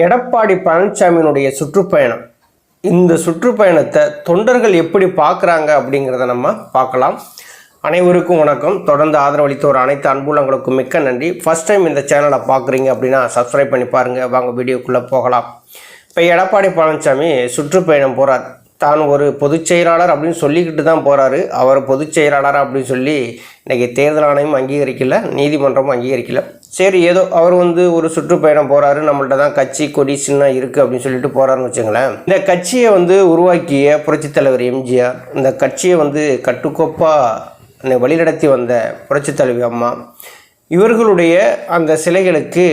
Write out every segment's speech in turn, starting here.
எடப்பாடி பழனிசாமியினுடைய சுற்றுப்பயணம். இந்த சுற்றுப்பயணத்தை தொண்டர்கள் எப்படி பார்க்குறாங்க அப்படிங்கிறத நம்ம பார்க்கலாம். அனைவருக்கும் வணக்கம். தொடர்ந்து ஆதரவளித்த ஒரு அனைத்து அன்புள்ளங்களுக்கும் மிக்க நன்றி. ஃபஸ்ட் டைம் இந்த சேனலை பார்க்குறீங்க அப்படின்னா சப்ஸ்கிரைப் பண்ணி பாருங்கள். வாங்க வீடியோக்குள்ளே போகலாம். இப்போ எடப்பாடி பழனிசாமி சுற்றுப்பயணம் போகிறார். தான் ஒரு பொதுச் செயலாளர் அப்படின்னு சொல்லிக்கிட்டு தான் போகிறாரு. அவர் பொதுச் செயலாளர் அப்படின்னு சொல்லி இன்றைக்கி தேர்தல் ஆணையம் அங்கீகரிக்கல, நீதிமன்றமும் அங்கீகரிக்கல. சரி, ஏதோ அவர் ஒரு சுற்றுப்பயணம் போகிறாரு, நம்மள்ட்ட தான் கட்சி கொடி சின்னம் இருக்குது அப்படின்னு சொல்லிட்டு போகிறாருன்னு வச்சுங்களேன். இந்த கட்சியை உருவாக்கிய புரட்சித் தலைவர் எம்ஜிஆர், இந்த கட்சியை கட்டுக்கோப்பாக வழிநடத்தி வந்த புரட்சித் தலைவி அம்மா, இவர்களுடைய அந்த சிலைகளுக்கு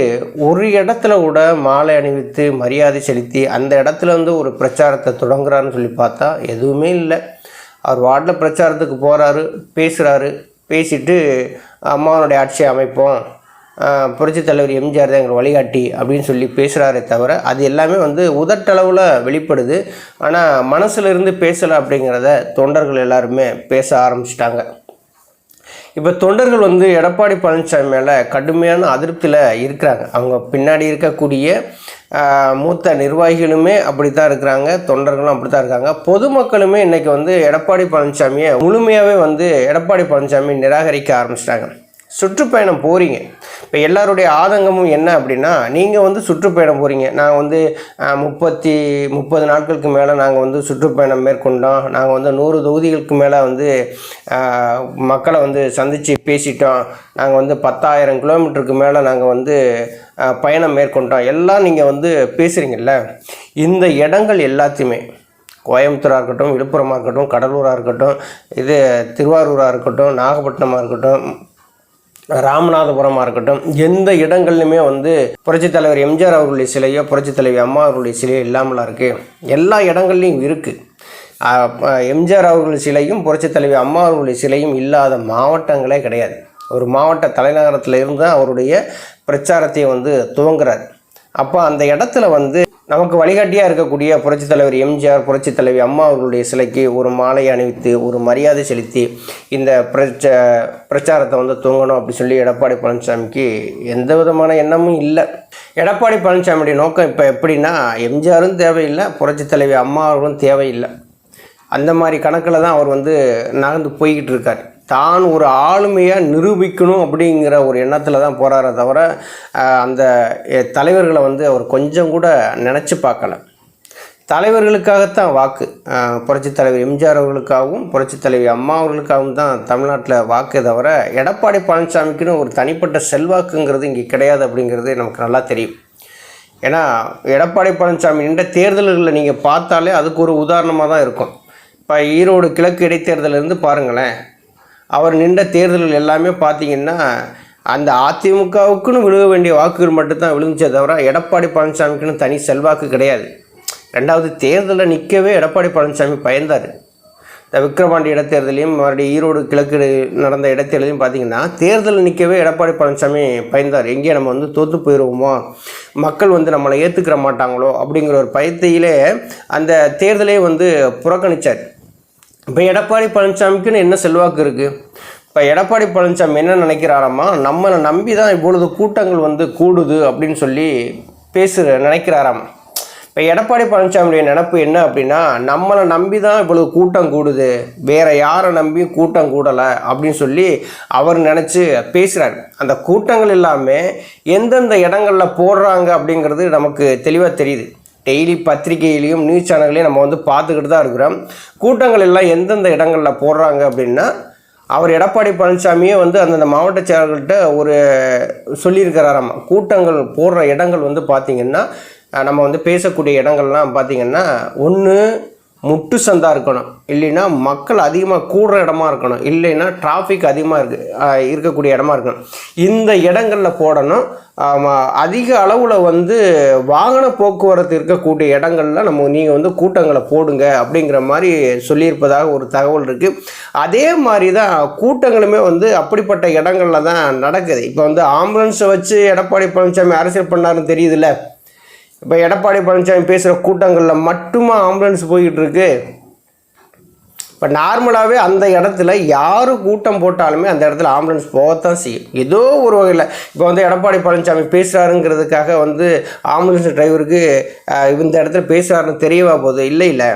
ஒரு இடத்துல கூட மாலை அணிவித்து மரியாதை செலுத்தி அந்த இடத்துல ஒரு பிரச்சாரத்தை தொடங்குறாருன்னு சொல்லி பார்த்தா எதுவுமே இல்லை. அவர் வார்டில் பிரச்சாரத்துக்கு போகிறாரு, பேசுகிறாரு, பேசிட்டு அம்மாவனுடைய ஆட்சியை அமைப்போம், புரட்சித் தலைவர் எம்ஜிஆர் தான் எங்கள் வழிகாட்டி அப்படின்னு சொல்லி பேசுகிறாரே தவிர அது எல்லாமே உதட்டளவில் வெளிப்படுது. ஆனால் மனசில் இருந்து பேசலை அப்படிங்கிறத தொண்டர்கள் எல்லாருமே பேச ஆரம்பிச்சிட்டாங்க. இப்போ தொண்டர்கள் எடப்பாடி பழனிசாமி மேலே கடுமையான அதிருப்தியில் இருக்கிறாங்க. அவங்க பின்னாடி இருக்கக்கூடிய மூத்த நிர்வாகிகளுமே அப்படி தான் இருக்கிறாங்க, தொண்டர்களும் அப்படி தான் இருக்காங்க. பொதுமக்களுமே இன்றைக்கி எடப்பாடி பழனிசாமியை முழுமையாகவே எடப்பாடி பழனிசாமி நிராகரிக்க ஆரம்பிச்சிட்டாங்க. சுற்றுப்பயணம் போகிறீங்க, இப்போ எல்லாருடைய ஆதங்கமும் என்ன அப்படின்னா, நீங்கள் சுற்றுப்பயணம் போகிறீங்க, நாங்கள் 30 நாட்களுக்கு மேலே நாங்கள் சுற்றுப்பயணம் மேற்கொண்டோம், நாங்கள் 100 தொகுதிகளுக்கு மேலே மக்களை சந்தித்து பேசிட்டோம், நாங்கள் 10,000 கிலோமீட்டருக்கு மேலே நாங்கள் பயணம் மேற்கொண்டோம், எல்லாம் நீங்கள் பேசுகிறீங்கல்ல. இந்த இடங்கள் எல்லாத்தையுமே கோயம்புத்தூராக இருக்கட்டும், விழுப்புரமாக இருக்கட்டும், கடலூராக இருக்கட்டும், திருவாரூராக இருக்கட்டும், நாகப்பட்டினமாக இருக்கட்டும், ராமநாதபுரமாக இருக்கட்டும், எந்த இடங்கள்லையுமே புரட்சித் தலைவர் எம்ஜிஆர் அவர்களுடைய சிலையோ புரட்சித் தலைவி அம்மா அவர்களுடைய சிலையோ இல்லாமலாம் இருக்குது. எல்லா இடங்கள்லையும் இருக்குது. எம்ஜிஆர் அவர்களுடைய சிலையும் புரட்சித் தலைவி அம்மா அவர்களுடைய சிலையும் இல்லாத மாவட்டங்களே கிடையாது. ஒரு மாவட்ட தலைநகரத்தில் இருந்து அவருடைய பிரச்சாரத்தை துவங்குறார். அப்போ அந்த இடத்துல நமக்கு வழிகாட்டியாக இருக்கக்கூடிய புரட்சித் தலைவர் எம்ஜிஆர், புரட்சித் தலைவி அம்மா அவர்களுடைய சிலைக்கு ஒரு மாலை அணிவித்து ஒரு மரியாதை செலுத்தி இந்த பிரச்சாரத்தை துவங்கணும் அப்படி சொல்லி எடப்பாடி பழனிசாமிக்கு எந்த விதமான எண்ணமும் இல்லை. எடப்பாடி பழனிசாமியுடைய நோக்கம் இப்போ எப்படின்னா, எம்ஜிஆரும் தேவையில்லை, புரட்சித் தலைவி அம்மா அவர்களும் தேவையில்லை, அந்த மாதிரி கணக்கில் தான் அவர் நகர்ந்து போய்கிட்டு இருக்கார். தான் ஒரு ஆளுமையாக நிரூபிக்கணும் அப்படிங்கிற ஒரு எண்ணத்தில் தான் போகிறாரே தவிர அந்த தலைவர்களை அவர் கொஞ்சம் கூட நினச்சி பார்க்கல. தலைவர்களுக்காகத்தான் வாக்கு, புரட்சித் தலைவர் எம்ஜிஆர் அவர்களுக்காகவும் புரட்சித் தலைவி அம்மா அவர்களுக்காகவும் தான் தமிழ்நாட்டில் வாக்கு தவிர எடப்பாடி பழனிசாமிக்குன்னு ஒரு தனிப்பட்ட செல்வாக்குங்கிறது இங்கே கிடையாது அப்படிங்கிறது நமக்கு நல்லா தெரியும். ஏன்னா எடப்பாடி பழனிசாமி நின்ற தேர்தல்களில் நீங்கள் பார்த்தாலே அதுக்கு ஒரு உதாரணமாக தான் இருக்கும். இப்போ ஈரோடு கிழக்கு இடைத்தேர்தலிருந்து பாருங்களேன், அவர் நின்ற தேர்தல்கள் எல்லாமே பார்த்திங்கன்னா அந்த அதிமுகவுக்குன்னு விழுக வேண்டிய வாக்குகள் மட்டும்தான் விழுந்துச்சே தவிர எடப்பாடி பழனிசாமிக்குன்னு தனி செல்வாக்கு கிடையாது. ரெண்டாவது, தேர்தலில் நிற்கவே எடப்பாடி பழனிசாமி பயந்தார். இந்த விக்கிரவாண்டி இடைத்தேர்தலையும் மறுபடியும் ஈரோடு கிழக்கு நடந்த இடைத்தேர்தலையும் பார்த்திங்கன்னா தேர்தலில் நிற்கவே எடப்பாடி பழனிசாமி பயந்தார். எங்கேயே நம்ம தோற்று போயிடுவோமோ, மக்கள் நம்மளை ஏற்றுக்கிற மாட்டாங்களோ அப்படிங்கிற ஒரு பயத்தையிலே அந்த தேர்தலே புறக்கணித்தார். இப்போ எடப்பாடி பழனிசாமிக்குன்னு என்ன செல்வாக்கு இருக்குது? இப்போ எடப்பாடி பழனிசாமி என்ன நினைக்கிறாராம்மா, நம்மளை நம்பி தான் இப்பொழுது கூட்டங்கள் கூடுது அப்படின்னு சொல்லி நினைக்கிறாராம். இப்போ எடப்பாடி பழனிசாமியுடைய நினப்பு என்ன அப்படின்னா, நம்மளை நம்பி தான் இவ்வளவு கூட்டம் கூடுது, வேறு யாரை நம்பி கூட்டம் கூடலை அப்படின்னு சொல்லி அவர் நினச்சி பேசுகிறார். அந்த கூட்டங்கள் எல்லாமே எந்தெந்த இடங்களில் போடுறாங்க அப்படிங்கிறது நமக்கு தெளிவாக தெரியுது. டெய்லி பத்திரிகையிலையும் நியூஸ் சேனல்லையும் நம்ம பார்த்துக்கிட்டு தான் இருக்கிறோம். கூட்டங்கள் எல்லாம் எந்தெந்த இடங்களில் போடுறாங்க அப்படின்னா, அவர் எடப்பாடி பழனிசாமியே அந்தந்த மாவட்ட செயலர்கள்ட்ட ஒரு சொல்லியிருக்கிறாராம். கூட்டங்கள் போடுற இடங்கள் பார்த்திங்கன்னா, நம்ம பேசக்கூடிய இடங்கள்லாம் பார்த்திங்கன்னா, ஒன்று முட்டு சந்தா இருக்கணும், இல்லைன்னா மக்கள் அதிகமாக கூடுற இடமா இருக்கணும், இல்லைன்னா டிராஃபிக் அதிகமாக இருக்கக்கூடிய இடமா இருக்கணும். இந்த இடங்களில் போடணும். அதிக அளவில் வாகன போக்குவரத்து இருக்கக்கூடிய இடங்களில் நீங்கள் கூட்டங்களை போடுங்க அப்படிங்கிற மாதிரி சொல்லியிருப்பதாக ஒரு தகவல் இருக்குது. அதே மாதிரி தான் கூட்டங்களுமே அப்படிப்பட்ட இடங்களில் தான் நடக்குது. இப்போ ஆம்புலன்ஸை வச்சு எடப்பாடி பழனிசாமி அரசியல் பண்ணாருன்னு தெரியுதுல்ல. இப்போ எடப்பாடி பழனிசாமி பேசுகிற கூட்டங்களில் மட்டுமா ஆம்புலன்ஸ் போய்கிட்டு இருக்கு? இப்போ நார்மலாகவே அந்த இடத்துல யார் கூட்டம் போட்டாலுமே அந்த இடத்துல ஆம்புலன்ஸ் போகத்தான் செய்யும். ஏதோ ஒரு வகையில் இப்போ வந்து எடப்பாடி பழனிசாமி பேசுகிறாருங்கிறதுக்காக வந்து ஆம்புலன்ஸ் டிரைவருக்கு இந்த இடத்துல பேசுகிறாருன்னு தெரியவா போகுது? இல்லை,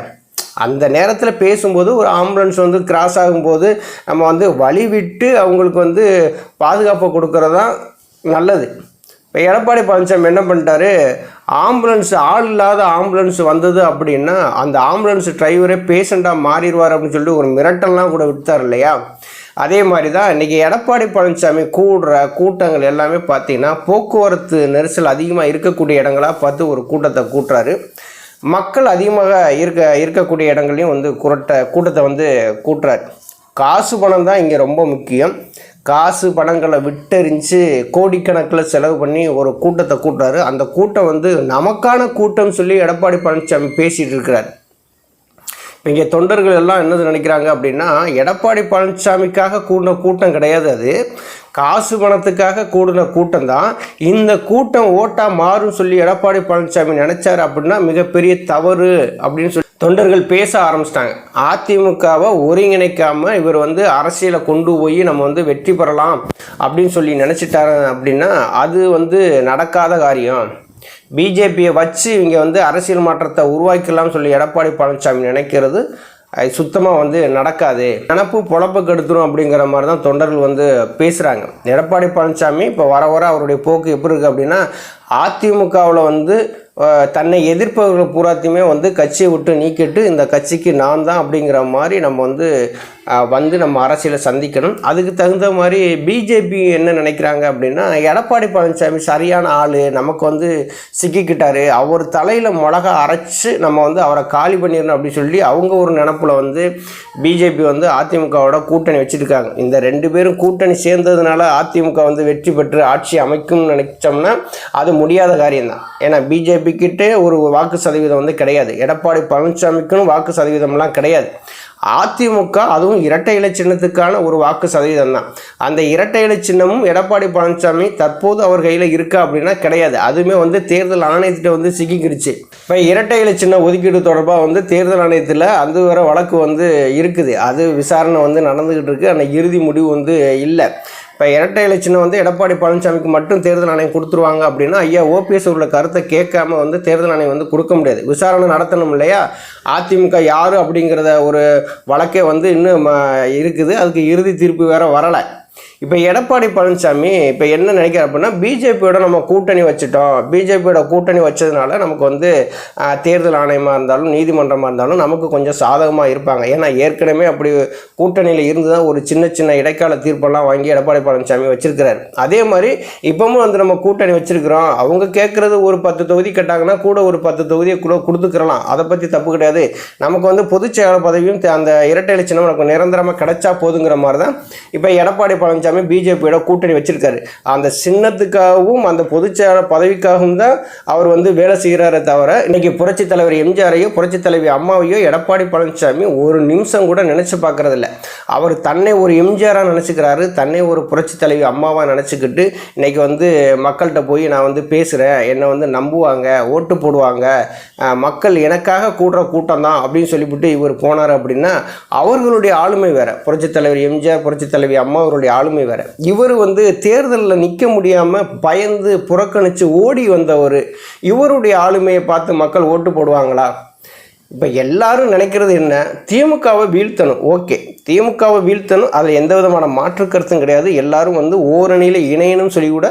அந்த நேரத்தில் பேசும்போது ஒரு ஆம்புலன்ஸ் வந்து கிராஸ் ஆகும்போது நம்ம வந்து வழி விட்டு அவங்களுக்கு வந்து பாதுகாப்பை கொடுக்கறது தான் நல்லது. இப்போ எடப்பாடி பழனிசாமி என்ன பண்ணிட்டாரு, ஆம்புலன்ஸ் ஆள் இல்லாத ஆம்புலன்ஸ் வந்தது அப்படின்னா அந்த ஆம்புலன்ஸ் டிரைவரே பேஷண்ட்டாக மாறிடுவார் அப்படின்னு சொல்லிட்டு ஒரு மிரட்டல்லாம் கூட விட்டார் இல்லையா? அதே மாதிரி தான் இன்றைக்கி எடப்பாடி பழனிசாமி கூட்டங்கள் எல்லாமே பார்த்திங்கன்னா போக்குவரத்து நெரிசல் அதிகமாக இருக்கக்கூடிய இடங்களாக பார்த்து ஒரு கூட்டத்தை கூட்டுறாரு. மக்கள் அதிகமாக இருக்கக்கூடிய இடங்களையும் வந்து கூட்டத்தை வந்து கூட்டுறாரு. காசு பணம் தான் இங்கே ரொம்ப முக்கியம். காசு பணங்களை விட்டெறிஞ்சு கோடிக்கணக்கில் செலவு பண்ணி ஒரு கூட்டத்தை கூட்டுறாரு. அந்த கூட்டம் வந்து நமக்கான கூட்டம் சொல்லி எடப்பாடி பழனிசாமி பேசிகிட்டு இருக்கிறார். இப்போ இங்கே தொண்டர்கள் எல்லாம் என்னது நினைக்கிறாங்க அப்படின்னா, எடப்பாடி பழனிசாமிக்காக கூடின கூட்டம் கிடையாது, அது காசு பணத்துக்காக கூடின கூட்டம் தான். இந்த கூட்டம் ஓட்டாக மாறும் சொல்லி எடப்பாடி பழனிசாமி நினச்சார் அப்படின்னா மிகப்பெரிய தவறு அப்படின்னு சொல்லி தொண்டர்கள் பேச ஆரம்பிச்சிட்டாங்க. அதிமுகவை ஒருங்கிணைக்காமல் இவர் வந்து அரசியலை கொண்டு போய் நம்ம வந்து வெற்றி பெறலாம் அப்படின்னு சொல்லி நினச்சிட்டாரு அப்படின்னா அது வந்து நடக்காத காரியம். பிஜேபியை வச்சு இங்கே வந்து அரசியல் மாற்றத்தை உருவாக்கலாம்னு சொல்லி எடப்பாடி பழனிசாமி நினைக்கிறது சுத்தமாக வந்து நடக்காது. நினப்பு பொழப்ப கெடுத்துரும் அப்படிங்கிற மாதிரி தான் தொண்டர்கள் வந்து பேசுகிறாங்க. எடப்பாடி பழனிசாமி இப்போ வர அவருடைய போக்கு எப்படி இருக்குது அப்படின்னா, அதிமுகவில் வந்து தன்னை எதிர்ப்பவர்கள் பூராத்தையுமே வந்து கட்சியை விட்டு நீக்கிட்டு இந்த கட்சிக்கு நான் தான் அப்படிங்கிற மாதிரி நம்ம வந்து நம்ம அரசியலை சந்திக்கணும். அதுக்கு தகுந்த மாதிரி பிஜேபி என்ன நினைக்கிறாங்க அப்படின்னா, எடப்பாடி பழனிசாமி சரியான ஆள், நமக்கு வந்து சிக்கிக்கிட்டாரு, அவர் தலையில் மிளகா அரைச்சி நம்ம வந்து அவரை காலி பண்ணிடணும் அப்படின்னு சொல்லி அவங்க ஒரு நினப்பில் வந்து பிஜேபி வந்து அதிமுகவோட கூட்டணி வச்சுருக்காங்க. இந்த 2 பேரும் கூட்டணி சேர்ந்ததுனால அதிமுக வந்து வெற்றி பெற்று ஆட்சி அமைக்கும்னு நினைச்சோம்னா அது முடியாத காரியம்தான். ஏன்னா பிஜேபிக்கிட்டே ஒரு வாக்கு சதவீதம் வந்து கிடையாது, எடப்பாடி பழனிசாமிக்குன்னு வாக்கு சதவீதம்லாம் கிடையாது. அதிமுக அதுவும் இரட்டை இலை சின்னத்துக்கான ஒரு வாக்கு சதவீதம் தான். அந்த இரட்டை இலை சின்னமும் எடப்பாடி பழனிசாமி தற்போது அவர் கையில் இருக்கா அப்படின்னா கிடையாது. அதுவுமே வந்து தேர்தல் ஆணையத்திட்ட வந்து சிக்கிக்கிடுச்சு. இப்போ இரட்டை இலை சின்ன ஒதுக்கீடு தொடர்பாக வந்து தேர்தல் ஆணையத்தில் அந்த வர வழக்கு வந்து இருக்குது, அது விசாரணை வந்து நடந்துக்கிட்டு இருக்குது. அந்த இறுதி முடிவு வந்து இல்லை. இப்போ இரட்டை இலை சின்னம் வந்து எடப்பாடி பழனிசாமிக்கு மட்டும் தேர்தல் ஆணையம் கொடுத்துருவாங்க அப்படின்னா ஐயா ஓபிஎஸ் உள்ள கருத்தை கேட்காம வந்து தேர்தல் ஆணையம் வந்து கொடுக்க முடியாது, விசாரணை நடத்தணும் இல்லையா? அதிமுக யார் அப்படிங்கிறத ஒரு வழக்கே வந்து இன்னும் இருக்குது, அதுக்கு இறுதி தீர்ப்பு வேறு வரலை. இப்போ எடப்பாடி பழனிசாமி இப்போ என்ன நினைக்கிறார் அப்படின்னா, பிஜேபியோட நம்ம கூட்டணி வச்சுட்டோம், பிஜேபியோட கூட்டணி வச்சதுனால நமக்கு வந்து தேர்தல் ஆணையமாக இருந்தாலும் நீதிமன்றமாக இருந்தாலும் நமக்கு கொஞ்சம் சாதகமாக இருப்பாங்க. ஏன்னா ஏற்கனவே அப்படி கூட்டணியில் இருந்து தான் ஒரு சின்ன இடைக்கால தீர்ப்பெல்லாம் வாங்கி எடப்பாடி பழனிசாமி வச்சிருக்கிறார். அதே மாதிரி இப்பவும் வந்து நம்ம கூட்டணி வச்சிருக்கிறோம், அவங்க கேட்குறது ஒரு 10 தொகுதி கேட்டாங்கன்னா கூட ஒரு 10 தொகுதியை கூட கொடுத்துக்கிறலாம், அதை பற்றி தப்பு கிடையாது. நமக்கு வந்து பொதுச் செயலாளர் பதவியும் அந்த இரட்டை இலை சின்னம் நமக்கு நிரந்தரமாக கிடைச்சா போதுங்கிற மாதிரி தான் இப்போ எடப்பாடி பழனிசாமி பிஜேபியோட கூட்டணி வச்சிருக்காரு. அந்த சின்னத்துக்காகவும் அந்த பொதுச்செயலாளர் பதவிக்காகவும் தான் அவர் வந்து வேலை செய்கிறாரே தவிர இன்னைக்கு புரட்சி தலைவர் எம்ஜிஆரையோ புரட்சி தலைவி அம்மாவையோ எடப்பாடி பழனிசாமி ஒரு நிமிஷம் கூட நினைச்சு பார்க்கறதில்ல. அவர் தன்னை ஒரு எம்ஜிஆராக நினச்சிக்கிறாரு, தன்னை ஒரு புரட்சி தலைவி அம்மாவாக நினச்சிக்கிட்டு இன்னைக்கு வந்து மக்கள்கிட்ட போய் நான் வந்து பேசுகிறேன், என்னை வந்து நம்புவாங்க, ஓட்டு போடுவாங்க, மக்கள் எனக்காக கூடுற கூட்டம் தான் அப்படின்னு சொல்லிவிட்டு இவர் போனார் அப்படின்னா அவர்களுடைய ஆளுமை வேற. புரட்சி தலைவர் எம்ஜிஆர் புரட்சி தலைவி அம்மா அவருடைய ஆளுமை வேற. இவர் வந்து தேர்தலில் நிற்க முடியாமல் பயந்து புறக்கணித்து ஓடி வந்தவர், இவருடைய ஆளுமையை பார்த்து மக்கள் ஓட்டு போடுவாங்களா? இப்போ எல்லாரும் நினைக்கிறது என்ன, திமுகவை வீழ்த்தணும். ஓகே, திமுகவை வீழ்த்தணும், அதில் எந்த விதமான மாற்று கருத்தும் கிடையாது. எல்லாரும் வந்து ஓரணியில் இணையணும் சொல்லி கூட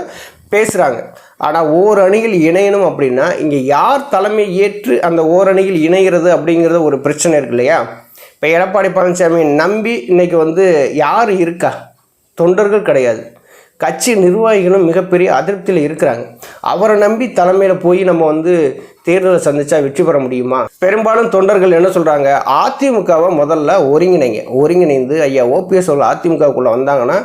பேசுகிறாங்க. ஆனால் ஓரணியில் இணையணும் அப்படின்னா இங்கே யார் தலைமை ஏற்று அந்த ஓரணியில் இணைகிறது அப்படிங்கிறது ஒரு பிரச்சனை இருக்கு இல்லையா? இப்போ எடப்பாடி பழனிசாமியை நம்பி இன்னைக்கு வந்து யார் இருக்கா? தொண்டர்கள் கிடையாது, கட்சி நிர்வாகிகளும் மிகப்பெரிய அதிருப்தியில் இருக்கிறாங்க. அவரை நம்பி தலைமையில் போய் நம்ம வந்து தேர்தலை சந்திச்சா வெற்றி பெற முடியுமா? பெரும்பாலும் தொண்டர்கள் என்ன சொல்கிறாங்க, அதிமுகவை முதல்ல ஒருங்கிணைந்து ஐயா ஓபிஎஸ் உள்ள அதிமுகவுக்குள்ளே வந்தாங்கன்னா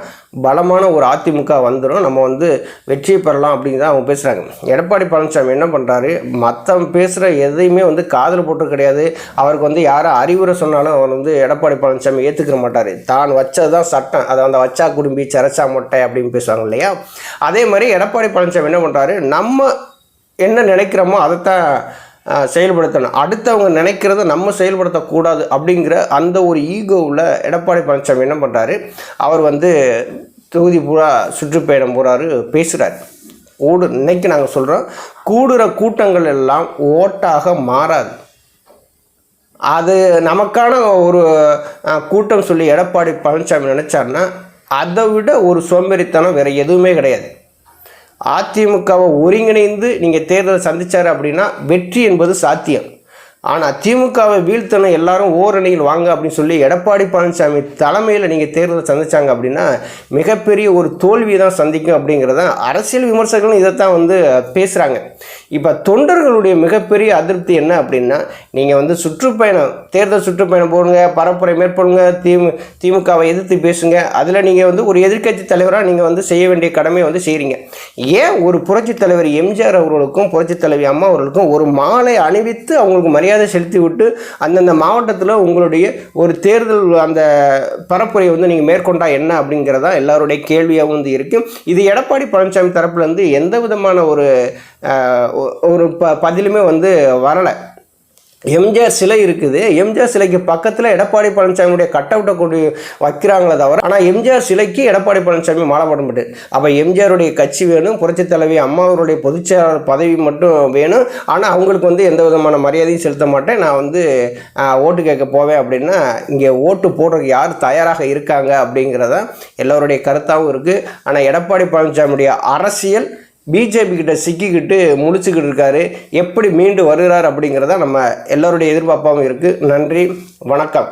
பலமான ஒரு அதிமுக வந்துடும், நம்ம வந்து வெற்றியை பெறலாம் அப்படின்னு தான் அவங்க பேசுகிறாங்க. எடப்பாடி பழனிசாமி என்ன பண்ணுறாரு, மற்றவங்க பேசுகிற எதையுமே வந்து காதில் போட்டு கிடையாது. அவருக்கு வந்து யாரை அறிவுரை சொன்னாலும் அவர் வந்து எடப்பாடி பழனிசாமி ஏற்றுக்கிற மாட்டார். தான் வச்சது தான் சட்டம், அதை அந்த வச்சா குடும்பி சரச்சா மொட்டை அப்படின்னு பேசுவாங்க இல்லையா? அதே மாதிரி எடப்பாடி பழனிசாமி என்ன பண்ணுறாரு, நம்ம என்ன நினைக்கிறோமோ அதைத்தான் செயல்படுத்தணும், அடுத்தவங்க நினைக்கிறத நம்ம செயல்படுத்தக்கூடாது அப்படிங்கிற அந்த ஒரு ஈகோவில் எடப்பாடி பழனிசாமி என்ன பண்ணுறாரு, அவர் வந்து தொகுதி பூரா சுற்றுப்பயணம் போகிறாரு, பேசுகிறார். இன்னைக்கு நாங்கள் சொல்கிறோம், கூடுற கூட்டங்கள் எல்லாம் ஓட்டாக மாறாது. அது நமக்கான ஒரு கூட்டம் சொல்லி எடப்பாடி பழனிசாமி நினச்சாருன்னா அதை விட ஒரு சோம்பேறித்தனம் வேறு எதுவுமே கிடையாது. அதிமுகவை ஒருங்கிணைந்து நீங்கள் தேர்தலை சந்தித்தார் அப்படின்னா வெற்றி என்பது சாத்தியம். ஆனால் திமுகவை வீழ்த்தணும், எல்லாரும் ஓரணியில் வாங்க அப்படின்னு சொல்லி எடப்பாடி பழனிசாமி தலைமையில் நீங்கள் தேர்தலை சந்தித்தாங்க அப்படின்னா மிகப்பெரிய ஒரு தோல்வியை தான் சந்திக்கும் அப்படிங்கிறத அரசியல் விமர்சகர்களும் இதைத்தான் வந்து பேசுகிறாங்க. இப்போ தொண்டர்களுடைய மிகப்பெரிய அதிருப்தி என்ன அப்படின்னா, நீங்கள் வந்து தேர்தல் சுற்றுப்பயணம் போடுங்க, பரப்புரை மேற்கொள்ளுங்க, திமுகவை எதிர்த்து பேசுங்க, அதில் நீங்கள் வந்து ஒரு எதிர்க்கட்சி தலைவராக நீங்கள் வந்து செய்ய வேண்டிய கடமையை வந்து செய்கிறீங்க. ஏன் ஒரு புரட்சித் தலைவர் எம்ஜிஆர் அவர்களுக்கும் புரட்சித் தலைவி அம்மா அவர்களுக்கும் ஒரு மாலை அணிவித்து அவங்களுக்கு மரியாதை செலுத்தி விட்டு அந்தந்த மாவட்டத்தில் உங்களுடைய ஒரு தேர்தல் அந்த பரப்புரையை வந்து நீங்கள் மேற்கொண்டா என்ன அப்படிங்கிறதா எல்லாருடைய கேள்வியாக வந்து இருக்குது. இது எடப்பாடி பழனிசாமி தரப்புலேருந்து எந்த விதமான ஒரு பதிலுமே வந்து வரலை. எம்ஜிஆர் சிலை இருக்குது, எம்ஜிஆர் சிலைக்கு பக்கத்தில் எடப்பாடி பழனிசாமியுடைய கட் அவுட்டை கொண்டு வைக்கிறாங்களே தவிர, ஆனால் எம்ஜிஆர் சிலைக்கு எடப்பாடி பழனிசாமி மாலை போட மாட்டார். அப்போ எம்ஜிஆருடைய கட்சி வேணும், புரட்சித் தலைவி அம்மாவருடைய பொதுச்செயலாளர் பதவி மட்டும் வேணும், ஆனால் அவங்களுக்கு வந்து எந்த விதமான மரியாதையும் செலுத்த மாட்டேன், நான் வந்து ஓட்டு கேட்க போவேன் அப்படின்னா இங்கே ஓட்டு போடுறதுக்கு யார் தயாராக இருக்காங்க அப்படிங்கிறதான் எல்லோருடைய கருத்தாகவும் இருக்குது. ஆனால் எடப்பாடி பழனிசாமியுடைய அரசியல் பிஜேபி கிட்ட சிக்கிக்கிட்டு முடிச்சுக்கிட்டு இருக்காரு. எப்படி மீண்டு வருகிறார் அப்படிங்கிறத நம்ம எல்லோருடைய எதிர்பார்ப்பாகவும் இருக்குது. நன்றி, வணக்கம்.